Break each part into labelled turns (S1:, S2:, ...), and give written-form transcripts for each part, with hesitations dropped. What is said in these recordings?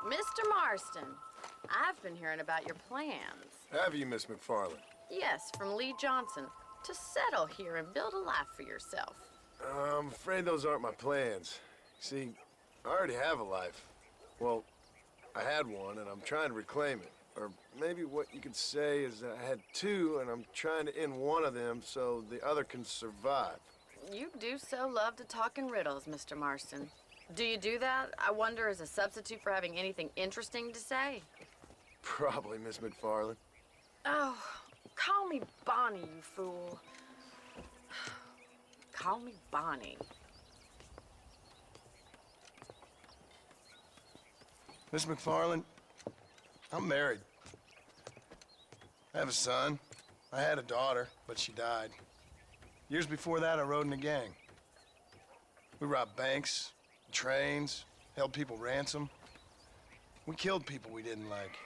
S1: Mr. Marston, I've been hearing about your plans.
S2: Have you, Miss McFarland?
S1: Yes, from Lee Johnson, to settle here and build a life for yourself.
S2: I'm afraid those aren't my plans. See, I already have a life. Well, I had one, and I'm trying to reclaim it. Or maybe what you could say is that I had two, and I'm trying to end one of them so the other can survive.
S1: You do so love to talk in riddles, Mr. Marston. Do you do that, I wonder, as a substitute for having anything interesting to say?
S2: Probably, Miss McFarland.
S1: Oh, call me Bonnie, you fool. Call me Bonnie.
S2: Miss McFarland, I'm married. I have a son. I had a daughter, but she died. Years before that, I rode in a gang. We robbed banks, trains, held people ransom. We killed people we didn't like.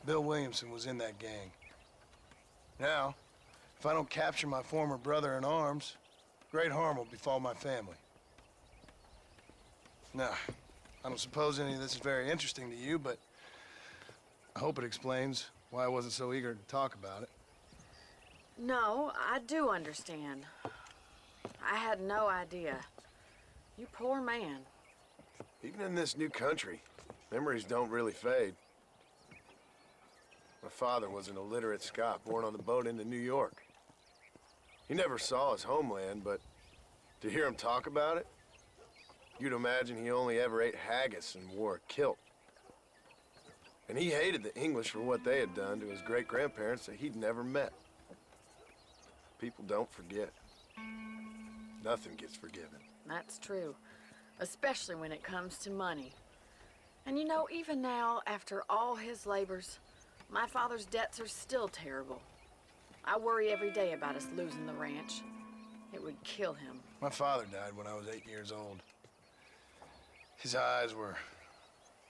S2: Bill Williamson was in that gang. Now, if I don't capture my former brother in arms, great harm will befall my family. Now, I don't suppose any of this is very interesting to you, but I hope it explains why I wasn't so eager to talk about it.
S1: No, I do understand. I had no idea. You poor man.
S2: Even in this new country, memories don't really fade. My father was an illiterate Scot born on the boat into New York. He never saw his homeland, but to hear him talk about it, you'd imagine he only ever ate haggis and wore a kilt. And he hated the English for what they had done to his great-grandparents that he'd never met. People don't forget. Nothing gets forgiven.
S1: That's true, especially when it comes to money. And you know, even now, after all his labors, my father's debts are still terrible. I worry every day about us losing the ranch. It would kill him.
S2: My father died when I was 8 years old. His eyes were,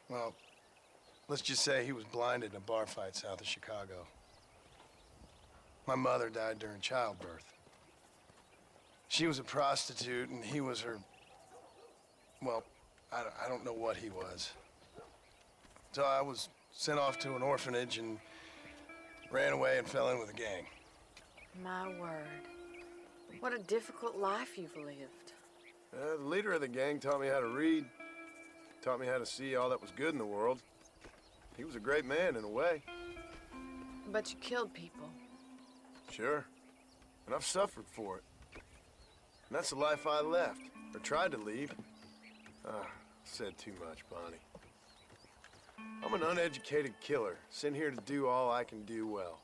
S2: well, let's just say he was blinded in a bar fight south of Chicago. My mother died during childbirth. She was a prostitute, and he was her, well, I don't know what he was. So I was sent off to an orphanage and ran away and fell in with a gang.
S1: My word. What a difficult life you've lived.
S2: The leader of the gang taught me how to read, taught me how to see all that was good in the world. He was a great man in a way.
S1: But you killed people.
S2: Sure. And I've suffered for it. And that's the life I left, or tried to leave. Said too much, Bonnie. I'm an uneducated killer, sent here to do all I can do well.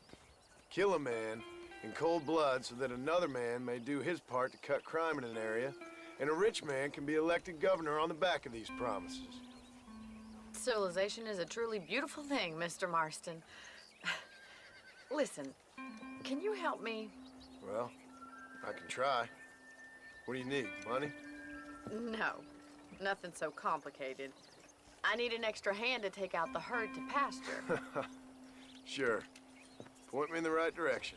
S2: Kill a man in cold blood so that another man may do his part to cut crime in an area, and a rich man can be elected governor on the back of these promises.
S1: Civilization is a truly beautiful thing, Mr. Marston. Listen, can you help me?
S2: Well, I can try. What do you need, money?
S1: No, nothing so complicated. I need an extra hand to take out the herd to pasture.
S2: Sure. Point me in the right direction.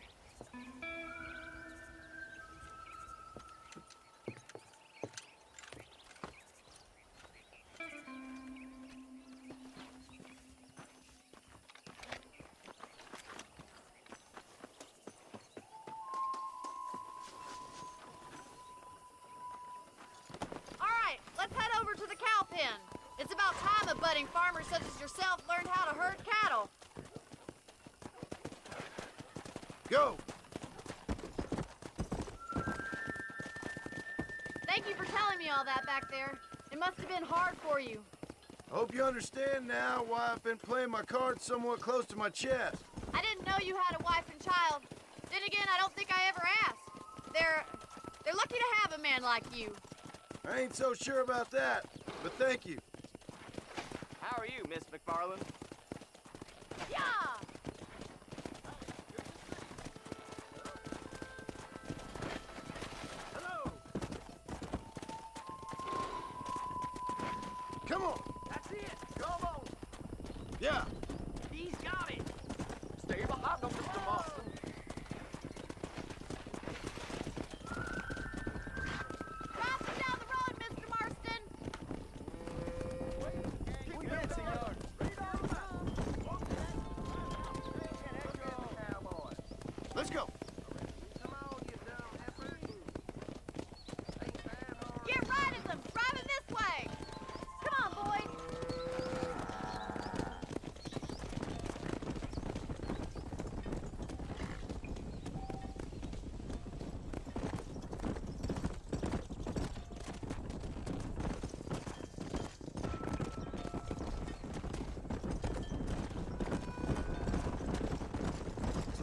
S3: Let's head over to the cow pen. It's about time a budding farmer such as yourself learned how to herd cattle.
S2: Go!
S3: Thank you for telling me all that back there. It must have been hard for you.
S2: I hope you understand now why I've been playing my cards somewhat close to my chest.
S3: I didn't know you had a wife and child. Then again, I don't think I ever asked. They're lucky to have a man like you.
S2: I ain't so sure about that, but thank you.
S4: How are you, Miss McFarland?
S3: Yeah!
S4: Hello!
S2: Come on!
S4: That's it! Come on!
S2: Yeah!
S4: He's got it! Stay behind them, Mr. Marston.
S3: Faster down the road, Mr. Marston!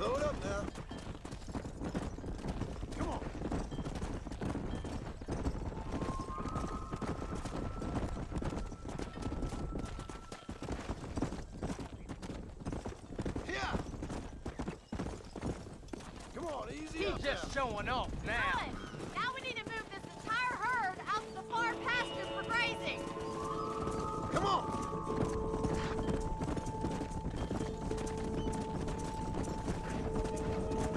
S2: Slow it up now. Come on. Yeah. Come on, easy
S4: He's
S2: up
S4: just
S2: now.
S4: showing off now.
S3: Good. Now we need to move this entire herd out to the far pasture for grazing.
S2: Come on.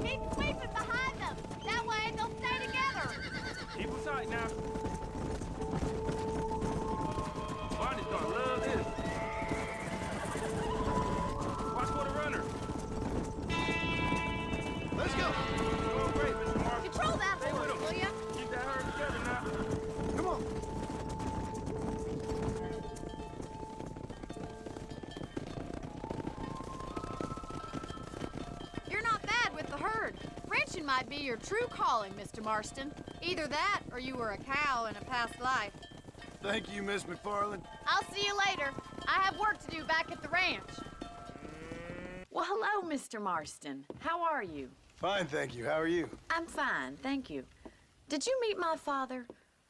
S3: Keep sweeping behind them. That way they'll stay together.
S4: Keep him tight now. Barney's gonna love this. Watch for the runner.
S2: Let's go.
S4: Going great, Mr. Mark.
S3: Control that
S4: Stay with
S3: horse,
S4: him.
S3: will ya?
S4: Keep that herd together now.
S2: Come on.
S3: You're not bad with the herd. Ranching might be your true calling, Mr. Marston. Either that, or you were a cow in a past life.
S2: Thank you, Miss McFarland.
S3: I'll see you later. I have work to do back at the ranch.
S1: Well, hello, Mr. Marston. How are you?
S2: Fine, thank you. How are you?
S1: I'm fine, thank you. Did you meet my father?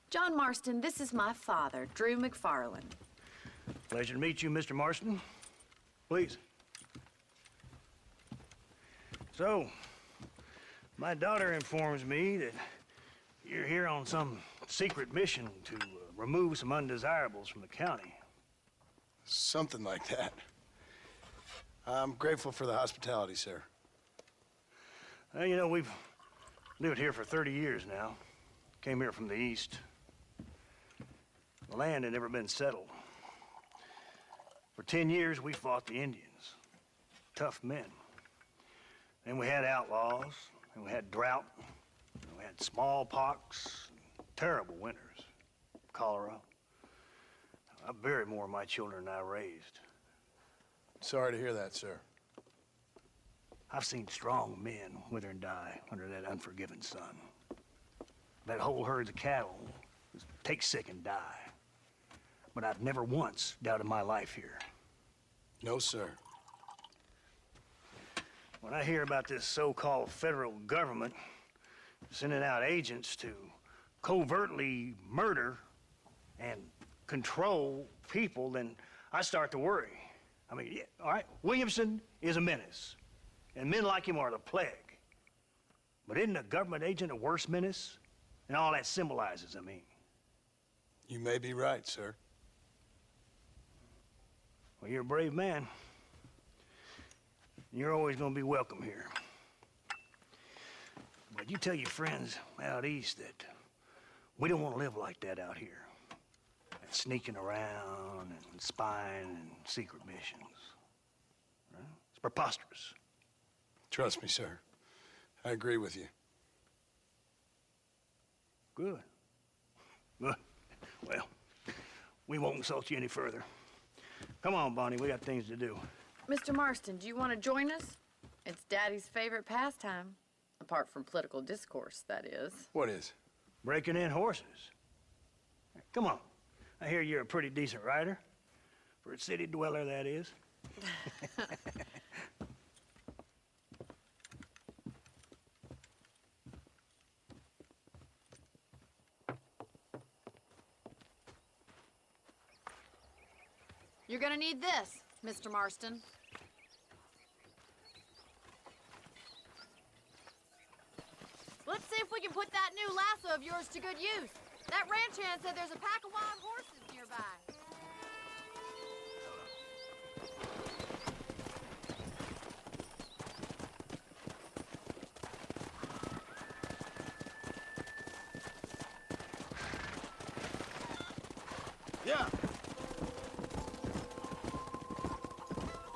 S1: John Marston, this is my father, Drew McFarland.
S5: Pleasure to meet you, Mr. Marston. Please. So, my daughter informs me that you're here on some secret mission to remove some undesirables from the county.
S2: Something like that. I'm grateful for the hospitality, sir.
S5: Well, you know, we've lived here for 30 years now. Came here from the east. The land had never been settled. For 10 years, we fought the Indians. Tough men. Then we had outlaws, and we had drought, and we had smallpox, and terrible winters, cholera. I buried more of my children than I raised.
S2: Sorry to hear that, sir.
S5: I've seen strong men wither and die under that unforgiving sun. That whole herds of cattle just take sick and die. But I've never once doubted my life here.
S2: No, sir.
S5: When I hear about this so-called federal government sending out agents to covertly murder and control people, then I start to worry. I mean, yeah, all right, Williamson is a menace, and men like him are the plague. But isn't a government agent a worse menace? And all that symbolizes, I mean.
S2: You may be right, sir.
S5: Well, you're a brave man. You're always gonna be welcome here. But you tell your friends out east that we don't want to live like that out here. That sneaking around and spying and secret missions. Right? It's preposterous.
S2: Trust me, sir. I agree with you.
S5: Good. Good. Well, we won't insult you any further. Come on, Bonnie, we got things to do.
S1: Mr. Marston, do you want to join us? It's Daddy's favorite pastime. Apart from political discourse, that is.
S2: What is?
S5: Breaking in horses. Come on. I hear you're a pretty decent rider. For a city dweller, that is.
S3: You're gonna need this, Mr. Marston. Let's see if we can put that new lasso of yours to good use. That ranch hand said there's a pack of wild horses nearby.
S2: Yeah.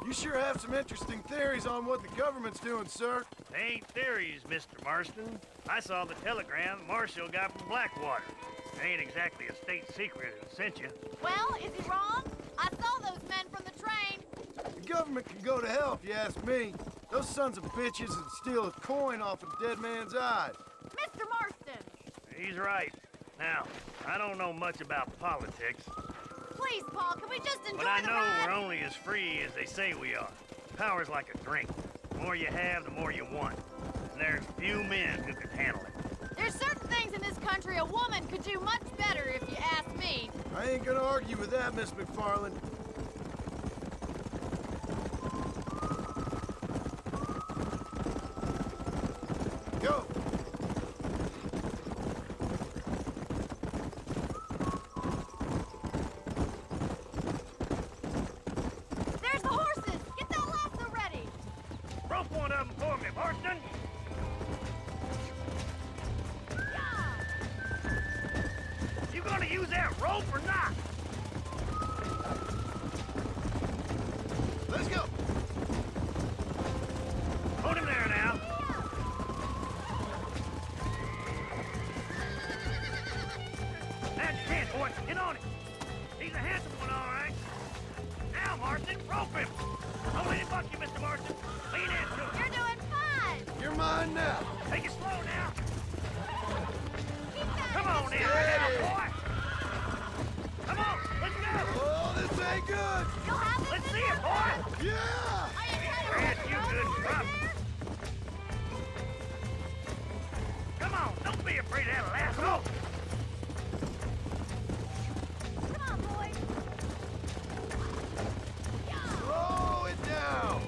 S2: You sure have some interesting theories on what the government's doing, sir.
S5: They ain't theories, Mr. Marston. I saw the telegram Marshall got from Blackwater. It ain't exactly a state secret it sent you.
S3: Well, is he wrong? I saw those men from the train.
S2: The government can go to hell if you ask me. Those sons of bitches would steal a coin off a dead man's eyes.
S3: Mr. Marston!
S5: He's right. Now, I don't know much about politics,
S3: Please, Paul, can we just enjoy
S5: but I
S3: the
S5: know
S3: ride?
S5: we're only as free as they say we are. Power's like a drink. The more you have, the more you want. And there's few men who can handle it.
S3: There's certain things in this country a woman could do much better if you ask me.
S2: I ain't gonna argue with that, Miss McFarland. Go!
S3: There's the horses! Get that lasso ready!
S5: Rope one of them for me, Marston. You gonna use that rope or not?
S2: Let's go!
S5: Hold him there now. Now you can, boy. Get on it. He's a handsome one, all right. Now, Marston, rope him. Don't let him buck you, Mr. Marston. Lean into it.
S3: You're doing fine!
S2: You're mine now.
S5: Take it slow now.
S3: Keep that
S5: Come on in,
S2: Steady.
S5: now, boy. Come on, let's go.
S2: Oh, this ain't good!
S3: You'll have this
S5: Let's
S3: in
S5: see
S3: no
S5: it, boy.
S3: time.
S2: Yeah!
S3: Are you ready?
S5: Brad, you
S3: Roll
S5: good
S3: over
S5: crop.
S3: there?
S5: Come on, don't be afraid of that lasso.
S3: Come on, boy.
S2: Slow it down!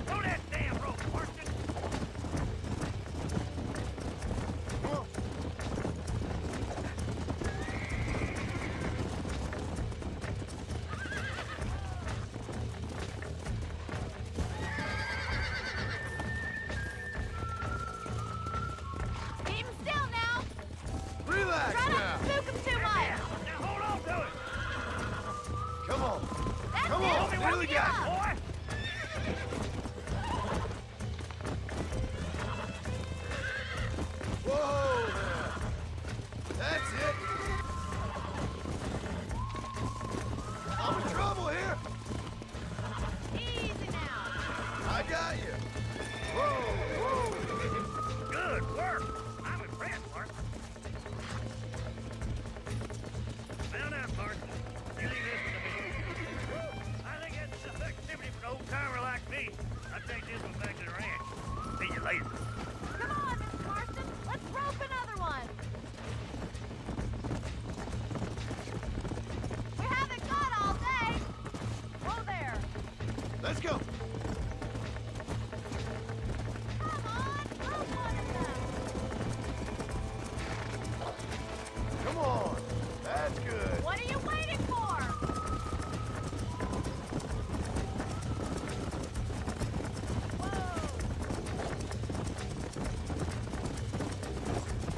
S5: Throw that damn rope, Marston.
S2: Come on.
S3: Keep him still now.
S2: Relax
S3: Try
S2: now!
S3: not to spook him too much.
S5: Now hold on to it.
S2: Come on!
S3: That's
S2: Come
S3: it.
S2: on,
S3: Work
S2: nearly
S3: it
S2: got
S3: up.
S5: Boy.
S2: Whoa there! That's it! I'm in trouble here!
S3: Easy now.
S2: I got you! Whoa, whoa!
S5: Good work. I'm impressed, Marston. Mount up, Marston. You leave this to me. I think that's enough activity for an old-timer like me. I'll take this one back to the ranch. See you later.
S3: Come on, Mr. Marston. Let's rope another one. We haven't got all day. Whoa there.
S2: Let's go!
S3: Come on, rope one of them.
S2: Come on! That's good!
S3: What are you waiting for? Whoa.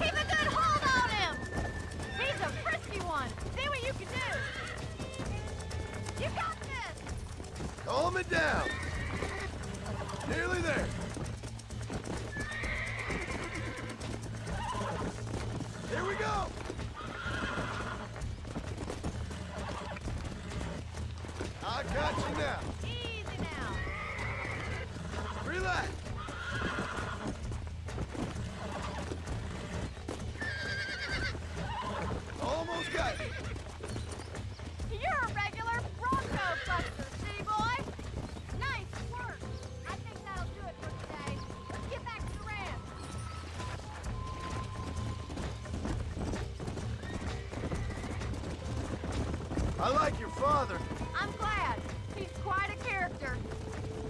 S3: Keep a good hold on him. He's a frisky one. See what you can do. You got this.
S2: Calm it down! Nearly there! Here we go! I got you now!
S3: Easy now.
S2: Relax! Almost got you!
S3: You're a regular Bronco buster, city boy. Nice work. I think that'll do it for today. Let's get back to the ranch.
S2: I like your father.
S3: I'm glad. He's quite a character.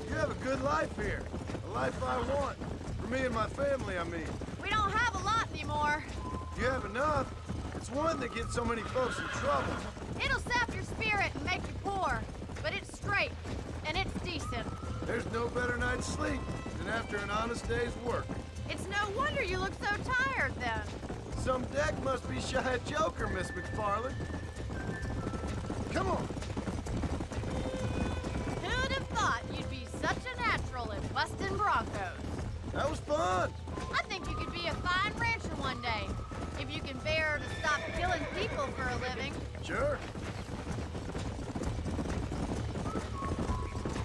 S2: You have a good life here. A life I want. For me and my family, I mean.
S3: We don't have a lot anymore.
S2: You have enough. It's one that gets so many folks in trouble.
S3: It'll sap your spirit and make you poor. But it's straight, and it's decent.
S2: There's no better night's sleep than after an honest day's work.
S3: It's no wonder you look so tired then.
S2: Some deck must be shy of Joker, Miss McFarland. Come on.
S3: Who'd have thought you'd be such a natural at busting Broncos?
S2: That was fun.
S3: I think you could be a fine rancher one day. If you can bear to stop killing people for a living.
S2: Sure.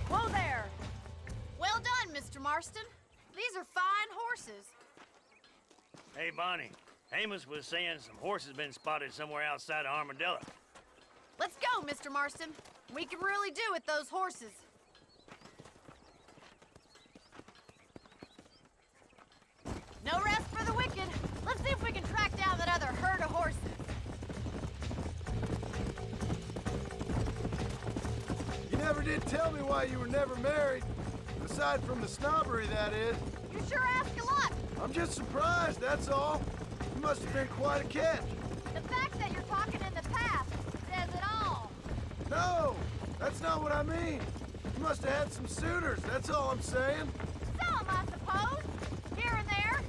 S3: Whoa there! Well done, Mr. Marston. These are fine horses.
S5: Hey, Bonnie. Amos was saying some horses been spotted somewhere outside of Armadillo.
S3: Let's go, Mr. Marston. We can really do with those horses.
S2: never did tell me why you were never married. Aside from the snobbery, that is.
S3: You sure ask a lot.
S2: I'm just surprised, that's all. You must have been quite a catch.
S3: The fact that you're talking in the past says it all.
S2: No, that's not what I mean. You must have had some suitors, that's all I'm saying.
S3: Some, I suppose. Here and there.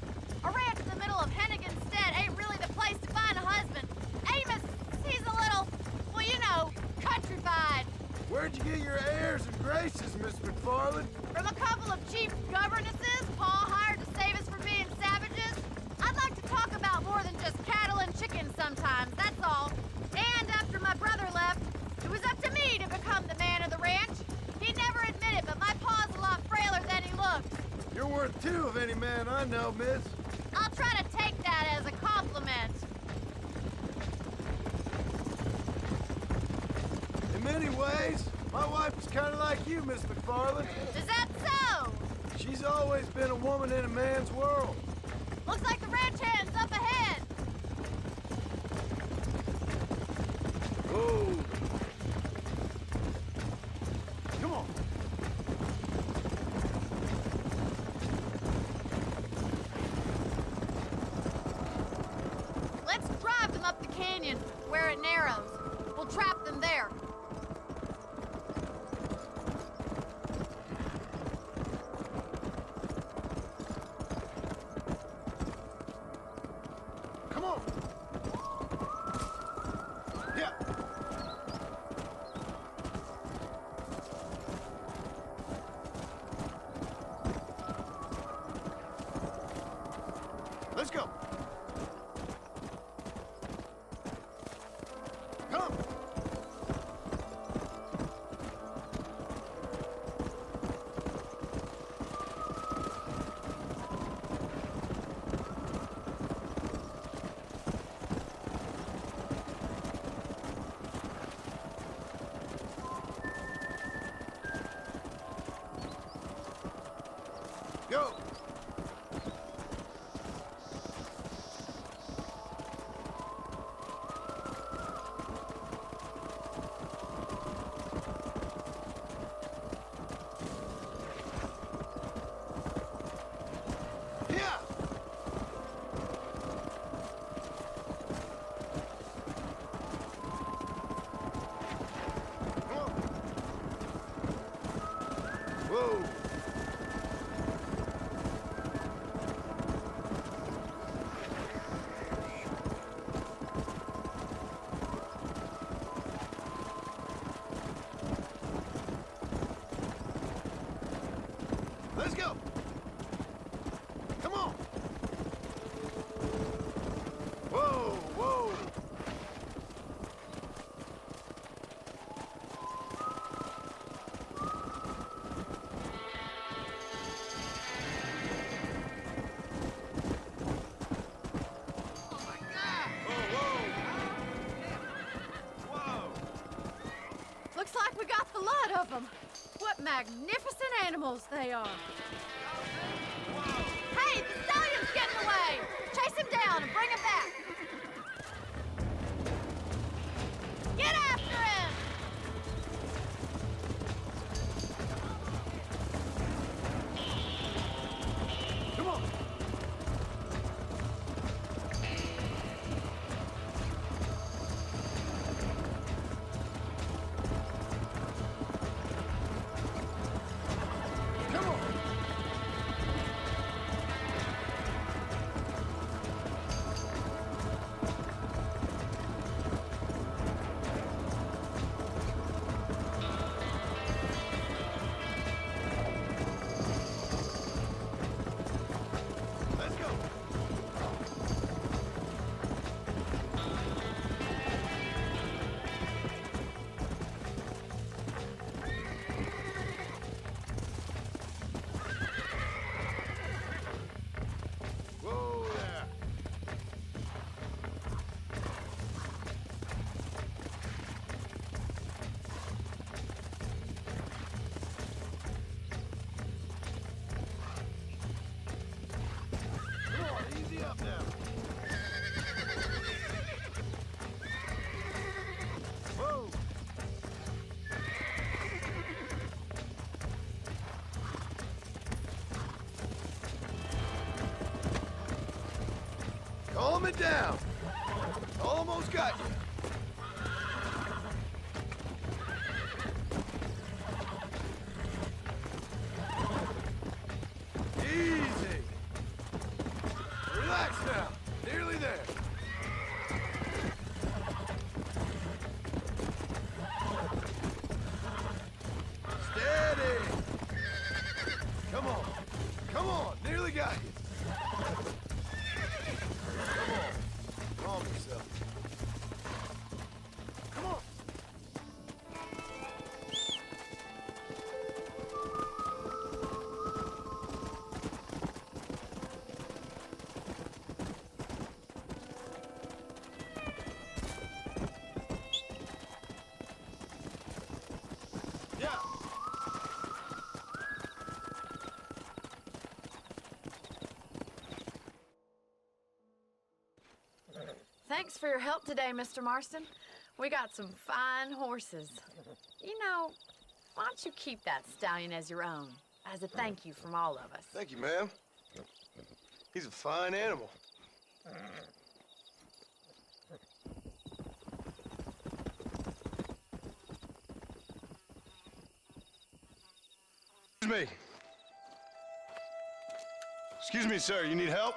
S3: A ranch in the middle of Hennigan's Stead ain't really the place to find a husband. Amos, he's a little, well, you know, countrified.
S2: Where'd you get your airs and graces, Miss McFarland?
S3: From a couple of cheap governesses Paul hired to save us from being savages. I'd like to talk about more than just cattle and chickens sometimes, that's all. And after my brother left, it was up to me to become the man of the ranch. He never admitted, but my paw's a lot frailer than he looks.
S2: You're worth two of any man I know, miss.
S3: I'll try to take that as a compliment.
S2: In many ways, my wife is kind of like you, Miss McFarland.
S3: Is that so?
S2: She's always been a woman in a man's world.
S3: Looks like the ranch hand's up ahead.
S2: Whoa. Come on.
S3: Let's drive them up the canyon where it narrows. We'll trap them there.
S2: Come on. Yeah. Let's go. Come. Go. Yeah. Come on. Whoa. Let's go. Come on. Whoa, whoa.
S3: Looks like we got the lot of them. What magnificent animals they are. Hey, the stallion's getting away. Chase him down and bring him back. Get after him.
S2: Come on. Come on. it down. Almost got you. Easy. Relax now. Nearly there. Steady. Come on. Come on. Nearly got you. Come on. Calm yourself. Come on. Yeah.
S1: Thanks for your help today, Mr. Marston. We got some fine horses. You know, why don't you keep that stallion as your own, as a thank you from all of us?
S2: Thank you, ma'am. He's a fine animal. Excuse me. Excuse me, sir. You need help?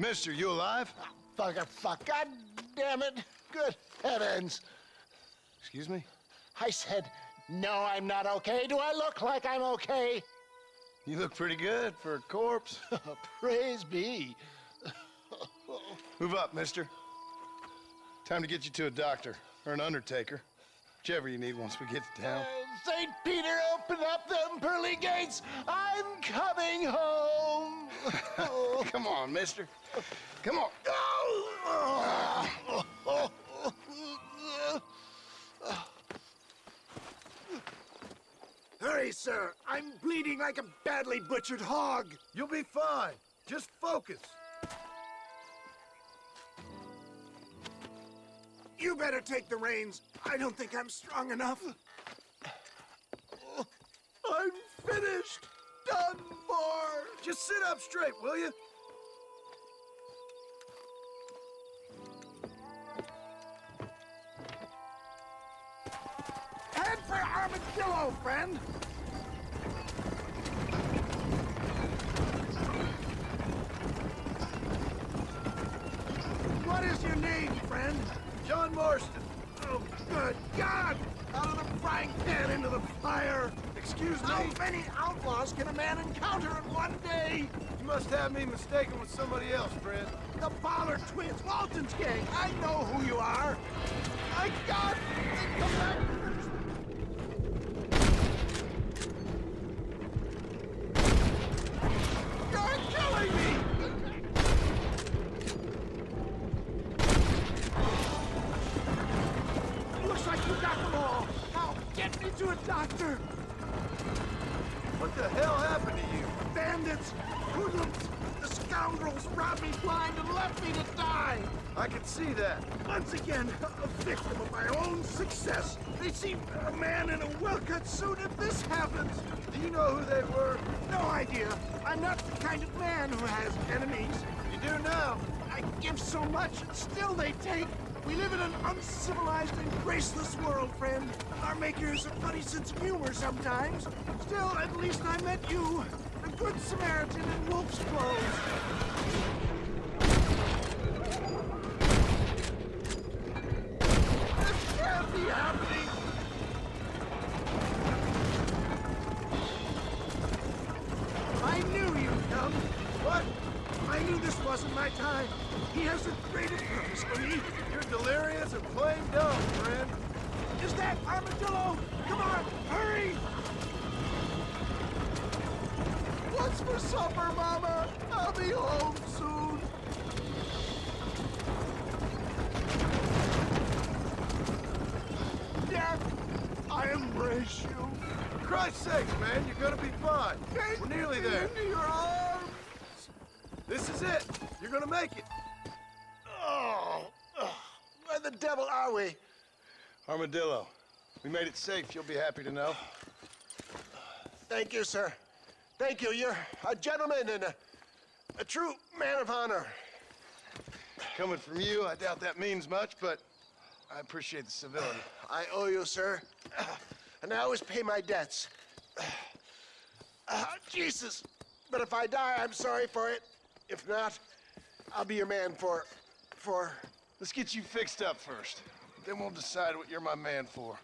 S2: Mister, you alive?
S6: Fuck, God damn it. Good heavens.
S2: Excuse me?
S6: I said, no, I'm not okay. Do I look like I'm okay?
S2: You look pretty good for a corpse.
S6: Praise be.
S2: Move up, mister. Time to get you to a doctor or an undertaker. Whichever you need once we get to town.
S6: St. Peter, open up them pearly gates. I'm coming home.
S2: Come on, mister. Come on.
S6: Hurry, sir. I'm bleeding like a badly butchered hog.
S2: You'll be fine. Just focus.
S6: You better take the reins. I don't think I'm strong enough. I'm finished. Done for.
S2: Just sit up straight, will you?
S6: Head for Armadillo, friend. What is your name, friend?
S2: John Marston.
S6: Oh, good God! Out of the frying pan into the fire!
S2: Excuse me.
S6: How many outlaws can a man encounter in one day?
S2: You must have me mistaken with somebody else, friend.
S6: The Pollard twins, Walton's gang. I know who you are. My God! They come back first. You're killing me! Looks like you got them all. Now get me to a doctor.
S2: What the hell happened to you?
S6: Bandits, hoodlums, the scoundrels robbed me blind and left me to die.
S2: I can see that.
S6: Once again, a victim of my own success. They see a man in a well-cut suit if this happens.
S2: Do you know who they were?
S6: No idea. I'm not the kind of man who has enemies.
S2: You do now.
S6: I give so much and still they take. We live in an uncivilized and graceless world, friend. Our maker has a funny sense of humor sometimes. Still, at least I met you. A good Samaritan in wolf's clothes. This can't be happening. I knew you'd come. What? I knew this wasn't my time. He has a greater purpose for me.
S2: You're delirious and plain dumb, friend.
S6: Is that Armadillo? Come on, hurry! What's for supper, Mama? I'll be home soon. Death, I embrace you.
S2: For Christ's sake, man, you're gonna be fine.
S6: Take
S2: We're nearly
S6: me
S2: there.
S6: into your arms.
S2: This is it. You're gonna make it.
S6: Oh, where the devil are we?
S2: Armadillo. We made it safe, you'll be happy to know.
S6: Thank you, sir. Thank you. You're a gentleman and
S2: A true man of honor. Coming from you, I doubt that means much, but I appreciate the civility.
S6: I owe you, sir. And I always pay my debts. Jesus. But if I die, I'm sorry for it. If not, I'll be your man for...
S2: Let's get you fixed up first. Then we'll decide what you're my man for.